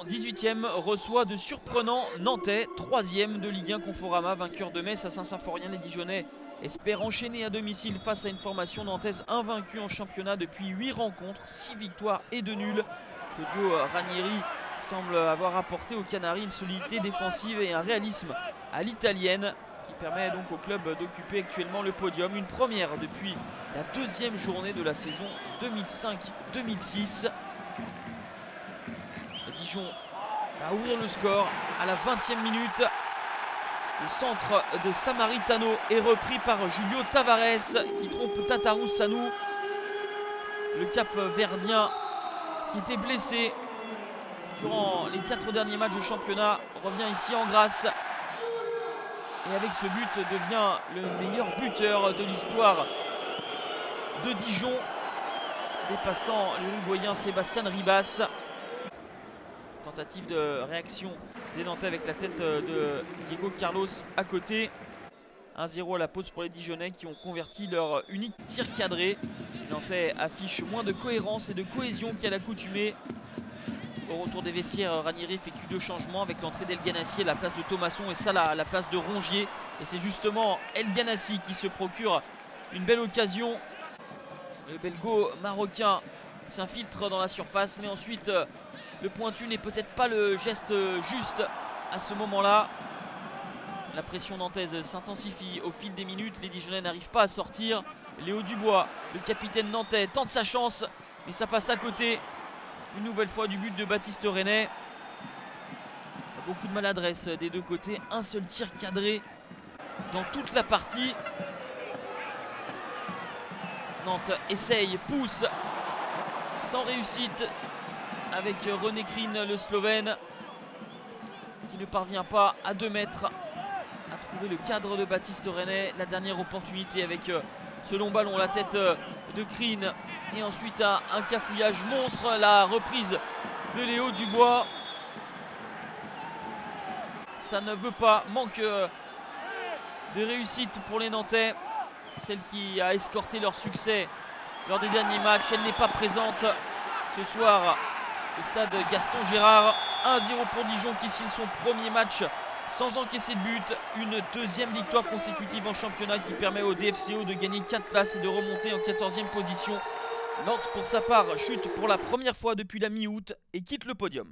Dijon, 18e, reçoit de surprenants Nantais, 3e de Ligue 1 Conforama, vainqueur de Metz à Saint-Symphorien. Les Dijonais espèrent enchaîner à domicile face à une formation nantaise invaincue en championnat depuis 8 rencontres, 6 victoires et 2 nuls. Claudio Ranieri semble avoir apporté aux Canaris une solidité défensive et un réalisme à l'italienne qui permet donc au club d'occuper actuellement le podium. Une première depuis la deuxième journée de la saison 2005-2006. Dijon va ouvrir le score à la 20e minute. Le centre de Samaritano est repris par Julio Tavares qui trompe Tatarou Sanou. Le cap verdien qui était blessé durant les 4 derniers matchs de championnat revient ici en grâce. Et avec ce but devient le meilleur buteur de l'histoire de Dijon, dépassant l'Uruguayen Sébastien Ribas. Tentative de réaction des Nantais avec la tête de Diego Carlos à côté. 1-0 à la pause pour les Dijonnais qui ont converti leur unique tir cadré. Les Nantais affichent moins de cohérence et de cohésion qu'à l'accoutumée. Au retour des vestiaires, Ranieri effectue 2 changements avec l'entrée d'El Ghanassi à la place de Thomasson et Salah à la place de Rongier. Et c'est justement El Ghanassi qui se procure une belle occasion. Le belgo-marocain s'infiltre dans la surface, mais ensuite le pointu n'est peut-être pas le geste juste à ce moment-là. La pression nantaise s'intensifie au fil des minutes. Les Dijonnais n'arrivent pas à sortir. Léo Dubois, le capitaine nantais, tente sa chance, mais ça passe à côté. Une nouvelle fois du but de Baptiste René. Beaucoup de maladresse des deux côtés. Un seul tir cadré dans toute la partie. Nantes essaye, pousse, sans réussite, avec René Krin, le Slovène, qui ne parvient pas à 2 mètres à trouver le cadre de Baptiste René. La dernière opportunité avec ce long ballon, la tête de Krin. Et ensuite un cafouillage monstre, la reprise de Léo Dubois. Ça ne veut pas, manque de réussite pour les Nantais. Celle qui a escorté leur succès lors des derniers matchs, elle n'est pas présente ce soir au stade Gaston Gérard. 1-0 pour Dijon qui signe son premier match sans encaisser de but. Une 2e victoire consécutive en championnat qui permet au DFCO de gagner 4 places et de remonter en 14e position. Nantes pour sa part chute pour la première fois depuis la mi-août et quitte le podium.